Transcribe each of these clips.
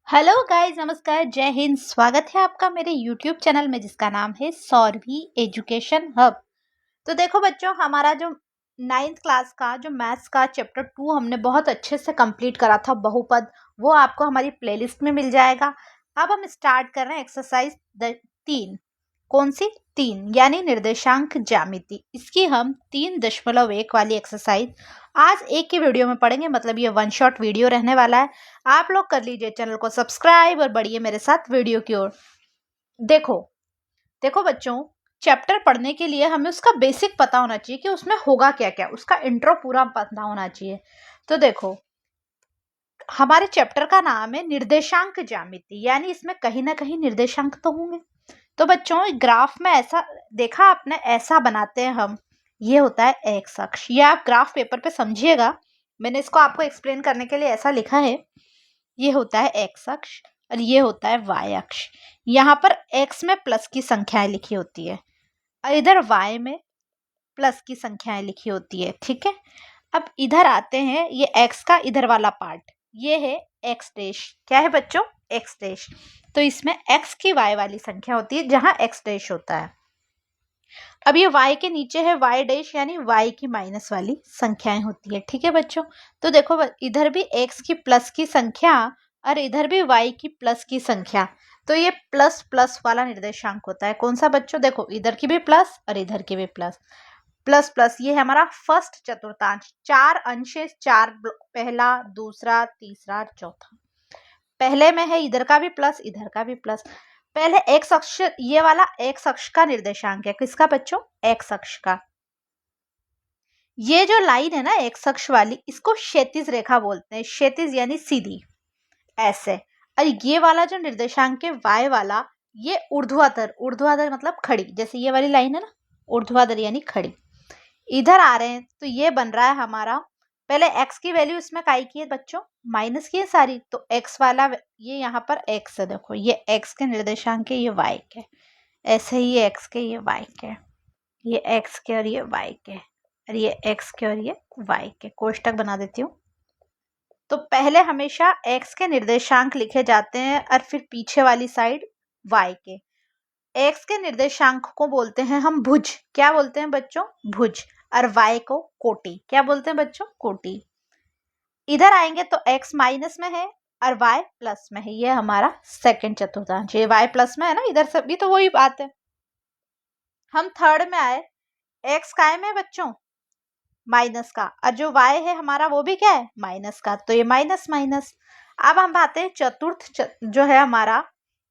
Hello guys, नमस्कार, जय हिंद। स्वागत है आपका मेरे यूट्यूब चैनल में जिसका नाम है सौरभी एजुकेशन हब। तो देखो बच्चों, हमारा जो 9th क्लास का जो मैथ्स का चैप्टर 2 हमने बहुत अच्छे से कंप्लीट करा था, बहुपद, वो आपको हमारी प्लेलिस्ट में मिल जाएगा। अब हम स्टार्ट कर रहे हैं एक्सरसाइज 3। कौन सी? 3 यानी निर्देशांक ज्यामिति। इसकी हम 3.1 वाली एक्सरसाइज आज एक ही वीडियो में पढ़ेंगे, मतलब ये वन शॉट वीडियो रहने वाला है। आप लोग कर लीजिए चैनल को सब्सक्राइब और बढ़िए मेरे साथ वीडियो की ओर। देखो देखो बच्चों, चैप्टर पढ़ने के लिए हमें उसका बेसिक पता होना चाहिए कि उसमें होगा क्या क्या, उसका इंट्रो पूरा पता होना चाहिए। तो देखो, हमारे चैप्टर का नाम है निर्देशांक ज्यामिति, यानी इसमें कहीं ना कहीं निर्देशांक तो होंगे। तो बच्चों, ग्राफ में ऐसा देखा आपने, ऐसा बनाते हैं हम। ये होता है एक्स अक्ष। ये आप ग्राफ पेपर पे समझिएगा, मैंने इसको आपको एक्सप्लेन करने के लिए ऐसा लिखा है। ये होता है एक्स अक्ष और ये होता है वाई अक्ष। यहाँ पर एक्स में प्लस की संख्याएं लिखी होती है और इधर वाई में प्लस की संख्याएं लिखी होती है। ठीक है, अब इधर आते हैं, ये एक्स का इधर वाला पार्ट, ये है एक्स डैश। क्या है बच्चों? X dash. तो इसमें एक्स की वाई वाली संख्या होती है जहां एक्स डैश होता है। अब ये y के नीचे है y डैश, यानी y की माइनस वाली संख्याएं होती है। ठीक है बच्चों, तो देखो इधर भी x की प्लस की संख्या और इधर भी y की प्लस की संख्या, तो ये प्लस प्लस वाला निर्देशांक होता है। कौन सा बच्चों? देखो, इधर की भी प्लस और इधर की भी प्लस। प्लस प्लस, ये है हमारा फर्स्ट चतुर्थांश। 4 अंश है, 4 पहला, दूसरा, तीसरा, चौथा। पहले में है इधर का भी प्लस, इधर का भी प्लस। पहले एक्स अक्ष, ये वाला एक्स अक्ष का निर्देशांक है। किसका बच्चों? एक्स अक्ष का। ये जो लाइन है ना एक्स अक्ष वाली, इसको क्षैतिज रेखा बोलते हैं। क्षैतिज यानी सीधी, ऐसे। और ये वाला जो निर्देशांक है वाई वाला, ये ऊर्ध्वाधर। ऊर्ध्वाधर मतलब खड़ी, जैसे ये वाली लाइन है ना, ऊर्ध्वाधर यानी खड़ी। इधर आ रहे हैं तो ये बन रहा है हमारा, पहले x की वैल्यू इसमें काई की है बच्चों? माइनस की है सारी, तो x वाला ये यहाँ पर x है। देखो, ये x के निर्देशांक है, ये y के। ऐसे ही ये x के, ये y के, ये x के और ये y के, और ये x के और ये y के। कोष्टक बना देती हूँ। तो पहले हमेशा x के निर्देशांक लिखे जाते हैं और फिर पीछे वाली साइड y के। x के निर्देशांक को बोलते हैं हम भुज। क्या बोलते हैं बच्चों? भुज। और y को कोटि। क्या बोलते हैं बच्चों? कोटि। इधर आएंगे तो x माइनस में है और y प्लस में है। ये हमारा सेकंड चतुर्थांश। ये y प्लस में है ना, इधर से भी तो वही बात है। हम थर्ड में आए, x काय में है बच्चों? माइनस का, और जो y है हमारा वो भी क्या है? माइनस का। तो ये माइनस माइनस। अब हम आते हैं चतुर्थ जो है हमारा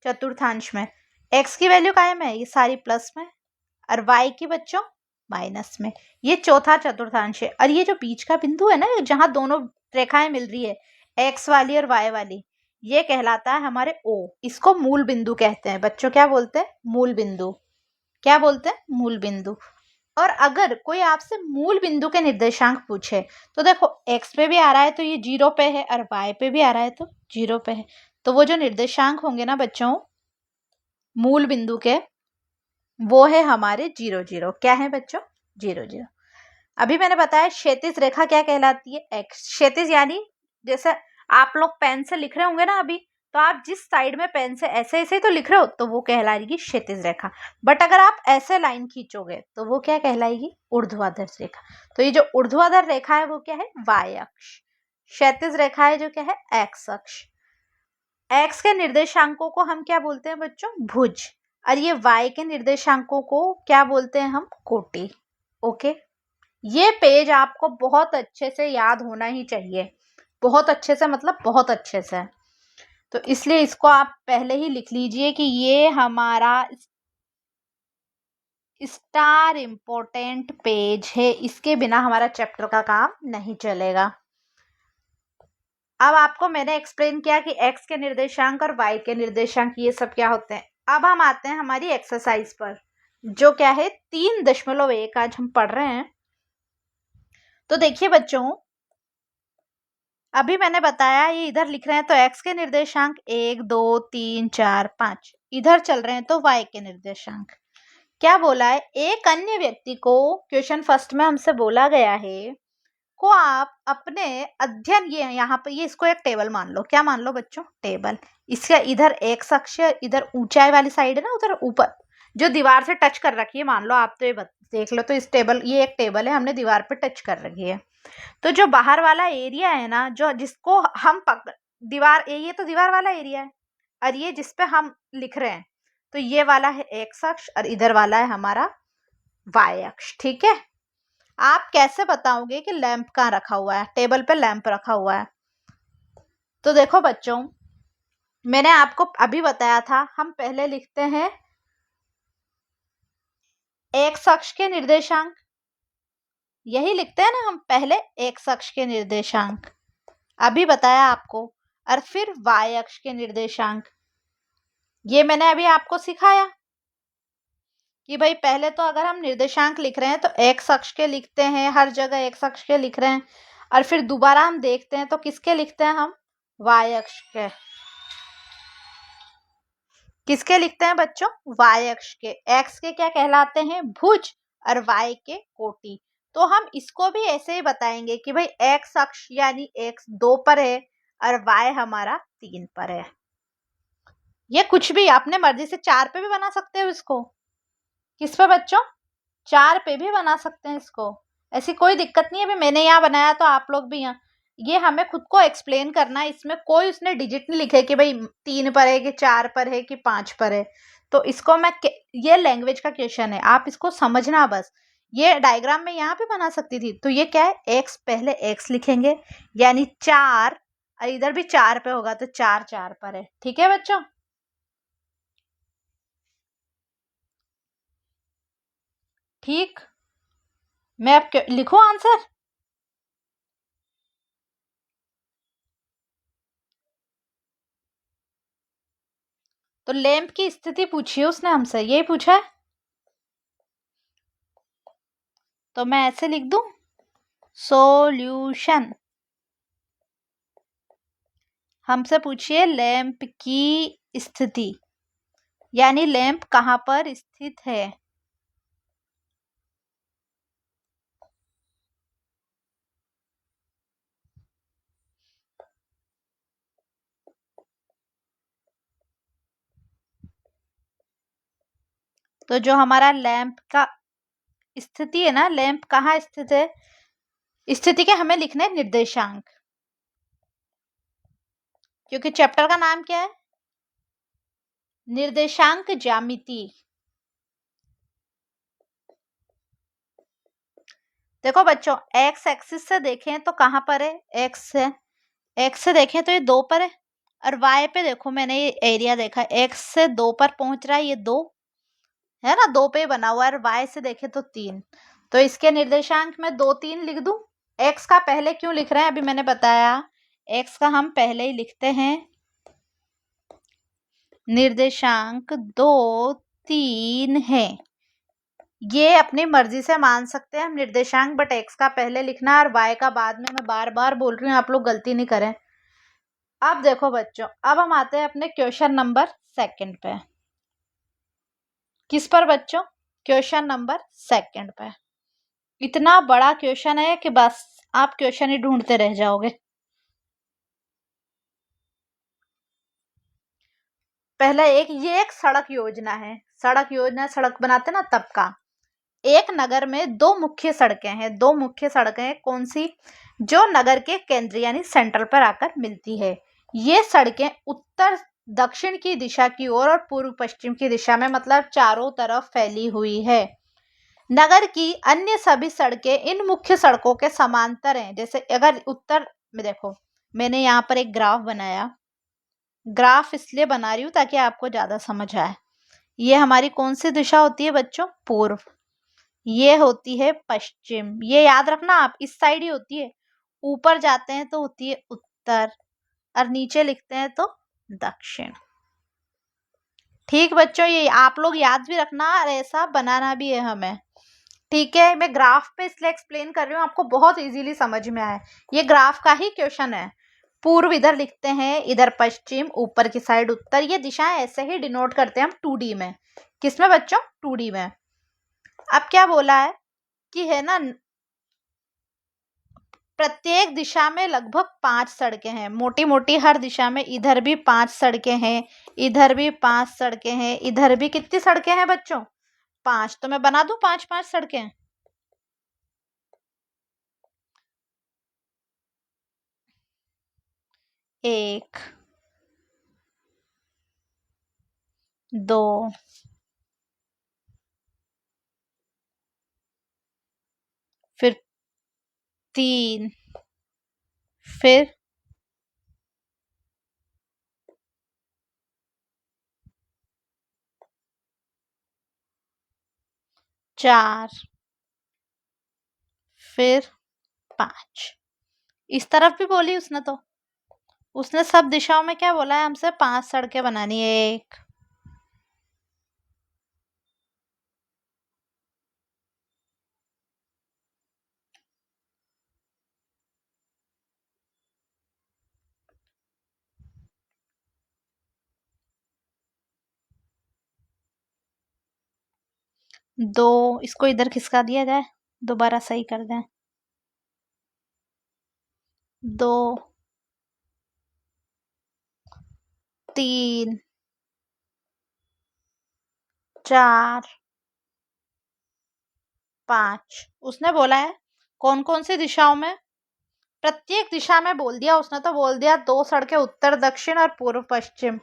चतुर्थांश में, x की वैल्यू काय में है? ये सारी प्लस में, और y की बच्चों माइनस में। ये चौथा चतुर्थांश है। और ये जो बीच का बिंदु है ना, जहां दोनों रेखाएं मिल रही है, x वाली और y वाली, ये कहलाता है हमारे O। इसको मूल बिंदु कहते हैं बच्चों। क्या बोलते हैं? मूल बिंदु। क्या बोलते हैं? मूल बिंदु। और अगर कोई आपसे मूल बिंदु के निर्देशांक पूछे, तो देखो x पे भी आ रहा है तो ये 0 पे है, और y पे भी आ रहा है तो 0 पे है। तो वो जो निर्देशांक होंगे ना बच्चों मूल बिंदु के, वो है हमारे 0 0। क्या है बच्चों? 0 0। अभी मैंने बताया क्षैतिज रेखा क्या कहलाती है? एक्स। क्षैतिज यानी जैसे आप लोग पेन से लिख रहे होंगे ना अभी, तो आप जिस साइड में पेन से ऐसे ऐसे तो लिख रहे हो, तो वो कहलाएगी क्षैतिज रेखा। बट अगर आप ऐसे लाइन खींचोगे तो वो क्या कहलाएगी? ऊर्ध्वाधर रेखा। तो ये जो ऊर्ध्वाधर रेखा है वो क्या है? वाई अक्ष। क्षैतिज रेखा है जो क्या है? एक्स अक्ष। एक्स के निर्देशांकों को हम क्या बोलते हैं बच्चों? भुज। और ये वाई के निर्देशांकों को क्या बोलते हैं हम? कोटि। ओके, ये पेज आपको बहुत अच्छे से याद होना ही चाहिए। बहुत अच्छे से मतलब बहुत अच्छे से। तो इसलिए इसको आप पहले ही लिख लीजिए कि ये हमारा स्टार इम्पोर्टेंट पेज है। इसके बिना हमारा चैप्टर का काम नहीं चलेगा। अब आपको मैंने एक्सप्लेन किया कि x के निर्देशांक और y के निर्देशांक ये सब क्या होते हैं। अब हम आते हैं हमारी एक्सरसाइज पर, जो क्या है 3.1 आज हम पढ़ रहे हैं। तो देखिए बच्चों, अभी मैंने बताया ये इधर लिख रहे हैं तो x के निर्देशांक 1 2 3 4 5, इधर चल रहे हैं तो y के निर्देशांक। क्या बोला है? एक अन्य व्यक्ति को, क्वेश्चन फर्स्ट में हमसे बोला गया है, को आप अपने अध्ययन, ये यहाँ पे ये इसको एक टेबल मान लो। क्या मान लो बच्चों? टेबल। इसका इधर एक्स अक्ष, इधर ऊंचाई वाली साइड है ना, उधर ऊपर जो दीवार से टच कर रखी है, मान लो आप, तो ये देख लो, तो इस टेबल, ये एक टेबल है, हमने दीवार पे टच कर रखी है। तो जो बाहर वाला एरिया है ना, जो जिसको हम दीवार, ये तो दीवार वाला एरिया है, और ये जिसपे हम लिख रहे हैं, तो ये वाला है एक्स अक्ष और इधर वाला है हमारा वाई अक्ष। ठीक है। आप कैसे बताओगे कि लैंप कहाँ रखा हुआ है? टेबल पे लैंप रखा हुआ है। तो देखो बच्चों, मैंने आपको अभी बताया था, हम पहले लिखते हैं एक्स अक्ष के निर्देशांक, यही लिखते हैं ना हम, पहले एक्स अक्ष के निर्देशांक, अभी बताया आपको, और फिर वाई अक्ष के निर्देशांक। ये मैंने अभी आपको सिखाया कि भाई पहले तो अगर हम निर्देशांक लिख रहे हैं तो एक्स अक्ष के लिखते हैं, हर जगह एक्स अक्ष के लिख रहे हैं, और फिर दोबारा हम देखते हैं तो किसके लिखते हैं हम? वाई अक्ष के। किसके लिखते हैं बच्चों? वाई अक्ष के। एक्स के क्या कहलाते हैं? भुज, और वाई के कोटि। तो हम इसको भी ऐसे ही बताएंगे कि भाई एक्स अक्ष यानी एक्स 2 पर है और वाई हमारा 3 पर है। ये कुछ भी अपने मर्जी से 4 पे भी बना सकते हो इसको। किस पे बच्चों? 4 पे भी बना सकते हैं इसको, ऐसी कोई दिक्कत नहीं है। अभी मैंने यहाँ बनाया तो आप लोग भी यहाँ, ये हमें खुद को एक्सप्लेन करना है, इसमें कोई उसने डिजिट नहीं लिखे कि भाई 3 पर है कि 4 पर है कि 5 पर है। तो इसको मैं, ये लैंग्वेज का क्वेश्चन है, आप इसको समझना बस। ये डायग्राम में यहाँ पे बना सकती थी। तो ये क्या है? एक्स, पहले एक्स लिखेंगे यानी 4, और इधर भी 4 पे होगा तो 4 4 पर है। ठीक है बच्चों? ठीक, मैं अब लिखूं आंसर? तो लैंप की स्थिति पूछी है उसने हमसे, यही पूछा है, तो मैं ऐसे लिख दूं, सॉल्यूशन। हमसे पूछिए लैंप की स्थिति, यानी लैंप कहाँ पर स्थित है। तो जो हमारा लैंप का स्थिति है ना, लैंप कहाँ स्थित है, स्थिति के हमें लिखने निर्देशांक, क्योंकि चैप्टर का नाम क्या है? निर्देशांक ज्यामिति। देखो बच्चों, एक्स एक्सिस से देखें तो कहाँ पर है? एक्स से देखें तो ये 2 पर है, और वाई पे देखो, मैंने ये एरिया देखा, एक्स से 2 पर पहुंच रहा है, ये 2 है ना, 2 पे बना हुआ है, और वाई से देखे तो 3। तो इसके निर्देशांक में 2 3 लिख दूं। एक्स का पहले क्यों लिख रहे हैं? अभी मैंने बताया, एक्स का हम पहले ही लिखते हैं निर्देशांक 2 3 है। ये अपनी मर्जी से मान सकते हैं हम निर्देशांक, बट एक्स का पहले लिखना और वाई का बाद में। मैं बार बार बोल रही हूँ, आप लोग गलती नहीं करें। अब देखो बच्चों, अब हम आते हैं अपने क्वेश्चन नंबर 2 पे। किस पर बच्चों? क्वेश्चन नंबर 2 पे। इतना बड़ा क्वेश्चन है कि बस आप क्वेश्चन ही ढूंढते रह जाओगे। पहला ये एक सड़क योजना है, सड़क योजना, सड़क बनाते ना तब का। एक नगर में 2 मुख्य सड़कें हैं, 2 मुख्य सड़कें हैं, कौन सी? जो नगर के केंद्र यानी सेंटर पर आकर मिलती है। ये सड़कें उत्तर दक्षिण की दिशा की ओर और पूर्व पश्चिम की दिशा में, मतलब चारों तरफ फैली हुई है। नगर की अन्य सभी सड़कें इन मुख्य सड़कों के समांतर हैं। जैसे अगर उत्तर में देखो, मैंने यहाँ पर एक ग्राफ बनाया, ग्राफ इसलिए बना रही हूँ ताकि आपको ज्यादा समझ आए। ये हमारी कौन सी दिशा होती है बच्चों? पूर्व। ये होती है पश्चिम, ये याद रखना आप, इस साइड ही होती है। ऊपर जाते हैं तो होती है उत्तर, और नीचे लिखते हैं तो दक्षिण। ठीक बच्चों, ये आप लोग याद भी रखना और ऐसा बनाना भी है हमें। ठीक है, मैं ग्राफ पे इसलिए एक्सप्लेन कर रही हूँ, आपको बहुत इजीली समझ में आए। ये ग्राफ का ही क्वेश्चन है। पूर्व इधर लिखते हैं, इधर पश्चिम, ऊपर की साइड उत्तर। ये दिशाएं ऐसे ही डिनोट करते हैं हम 2D में। किसमें बच्चों? 2D में। अब क्या बोला है कि है ना, प्रत्येक दिशा में लगभग 5 सड़कें हैं, मोटी मोटी हर दिशा में। इधर भी 5 सड़कें हैं, इधर भी 5 सड़कें हैं, इधर भी कितनी सड़कें हैं बच्चों? 5। तो मैं बना दूं 5-5 सड़कें। 1 2 फिर 3 फिर 4 फिर 5। इस तरफ भी बोली उसने, तो उसने सब दिशाओं में क्या बोला है हमसे? 5 सड़कें बनानी है। 1 2, इसको इधर खिसका दिया जाए, दोबारा सही कर दें। 2 3 4 5। उसने बोला है कौन कौन सी दिशाओं में? प्रत्येक दिशा में बोल दिया उसने, तो बोल दिया 2 सड़कें उत्तर दक्षिण और पूर्व पश्चिम।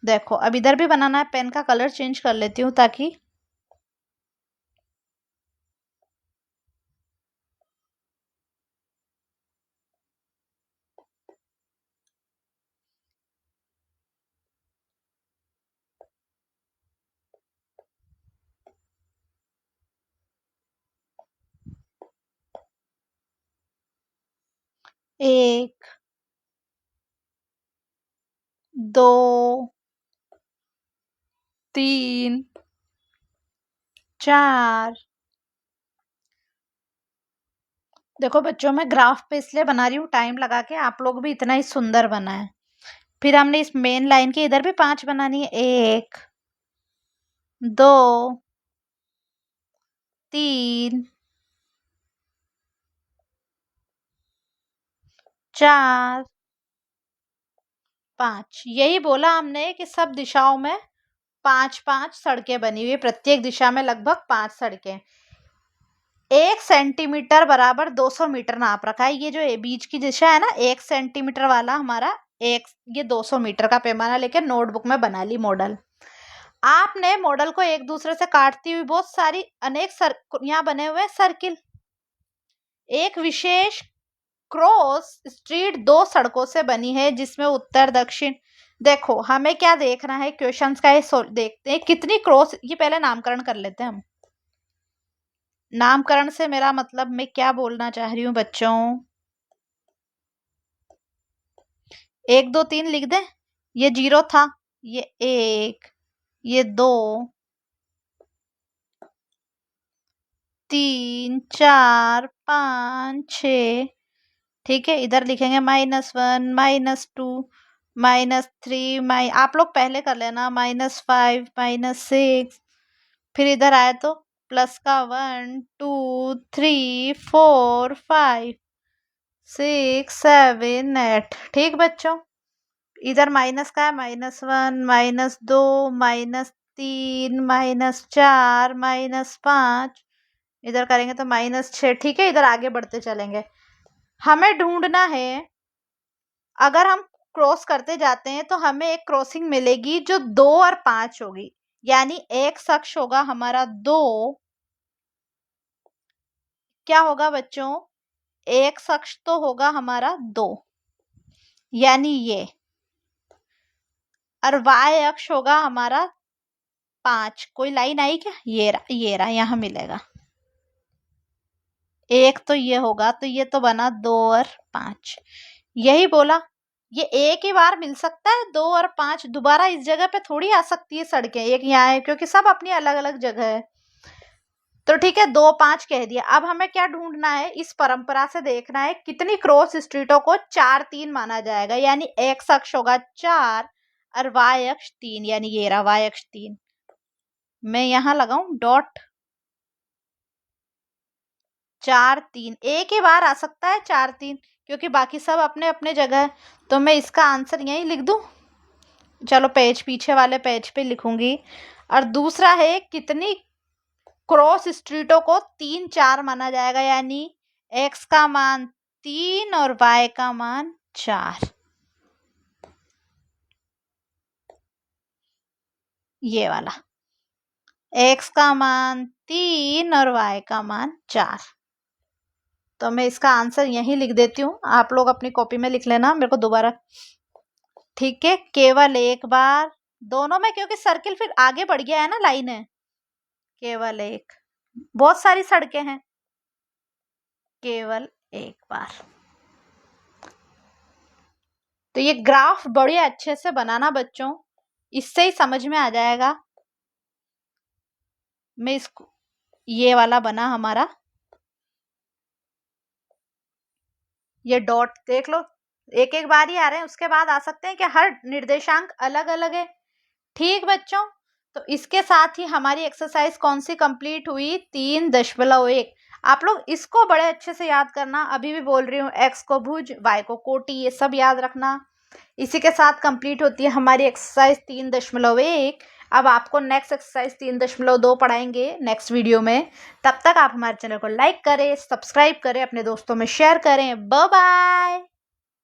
देखो अब इधर भी बनाना है, पेन का कलर चेंज कर लेती हूँ ताकि एक 2 3 4। देखो बच्चों, मैं ग्राफ पे इसलिए बना रही हूँ टाइम लगा के, आप लोग भी इतना ही सुंदर बनाए। फिर हमने इस मेन लाइन के इधर भी 5 बनानी है। 1 2 3 4 5। यही बोला हमने कि सब दिशाओं में 5-5 सड़कें बनी हुई, प्रत्येक दिशा में लगभग 5 सड़कें। 1 सेंटीमीटर बराबर 200 मीटर नाप रखा है। ये जो बीच की दिशा है ना, 1 सेंटीमीटर वाला हमारा एक, ये 200 मीटर का पैमाना लेके नोटबुक में बना ली मॉडल। आपने मॉडल को एक दूसरे से काटती हुई बहुत सारी अनेक यहाँ बने हुए सर्किल। एक विशेष क्रॉस स्ट्रीट 2 सड़कों से बनी है जिसमें उत्तर दक्षिण। देखो हमें क्या देखना है, क्वेश्चंस का ये देखते हैं कितनी क्रॉस। ये पहले नामकरण कर लेते हैं हम। नामकरण से मेरा मतलब मैं क्या बोलना चाह रही हूँ बच्चों? 1 2 3 लिख दें। ये 0 था, ये 1, ये 2 3 4 5 6। ठीक है, इधर लिखेंगे -1 -2 -3 आप लोग पहले कर लेना, -5 -6। फिर इधर आए तो प्लस का 1 2 3 4 5 6 7 8। ठीक बच्चों, इधर माइनस का है, -1 -2 -3 -4 -5। इधर करेंगे तो -6। ठीक है, इधर आगे बढ़ते चलेंगे। हमें ढूंढना है, अगर हम क्रॉस करते जाते हैं तो हमें एक क्रॉसिंग मिलेगी जो 2 और 5 होगी, यानी एक अक्ष होगा हमारा 2। क्या होगा बच्चों? एक अक्ष तो होगा हमारा 2, यानी ये, और y अक्ष होगा हमारा 5। कोई लाइन आई क्या? ये रहा, यहाँ मिलेगा। एक तो ये होगा, तो ये तो बना 2 और 5। यही बोला, ये एक ही बार मिल सकता है। 2 और 5 दोबारा इस जगह पे थोड़ी आ सकती है सड़कें, एक यहाँ है क्योंकि सब अपनी अलग अलग जगह है। तो ठीक है, 2 5 कह दिया। अब हमें क्या ढूंढना है, इस परंपरा से देखना है कितनी क्रॉस स्ट्रीटों को 4 3 माना जाएगा, यानी x अक्ष होगा 4 और y अक्ष 3, यानी ये रहा y अक्ष 3। मैं यहाँ लगाऊं डॉट 4 3 एक ही बार आ सकता है 4 3, क्योंकि बाकी सब अपने अपने जगह है। तो मैं इसका आंसर यहीं लिख दूं। चलो पेज पीछे वाले पेज पे लिखूंगी। और दूसरा है कितनी क्रॉस स्ट्रीटों को 3 4 माना जाएगा, यानी x का मान 3 और y का मान 4। ये वाला x का मान 3 और y का मान 4। तो मैं इसका आंसर यहीं लिख देती हूँ, आप लोग अपनी कॉपी में लिख लेना मेरे को दोबारा। ठीक है, केवल एक बार दोनों में, क्योंकि सर्किल फिर आगे बढ़ गया है ना, लाइन है। केवल एक, बहुत सारी सड़कें हैं, केवल एक बार। तो ये ग्राफ बड़े अच्छे से बनाना बच्चों, इससे ही समझ में आ जाएगा। मैं इसको, ये वाला बना हमारा, ये डॉट देख लो, एक एक बार ही आ रहे हैं, उसके बाद आ सकते हैं कि हर निर्देशांक अलग अलग है। ठीक बच्चों, तो इसके साथ ही हमारी एक्सरसाइज कौन सी कंप्लीट हुई? 3.1। आप लोग इसको बड़े अच्छे से याद करना, अभी भी बोल रही हूँ, x को भुज, y को कोटि, ये सब याद रखना। इसी के साथ कंप्लीट होती है हमारी एक्सरसाइज 3.1। अब आपको नेक्स्ट एक्सरसाइज 3.2 पढ़ाएंगे नेक्स्ट वीडियो में। तब तक आप हमारे चैनल को लाइक करें, सब्सक्राइब करें, अपने दोस्तों में शेयर करें। Bye bye.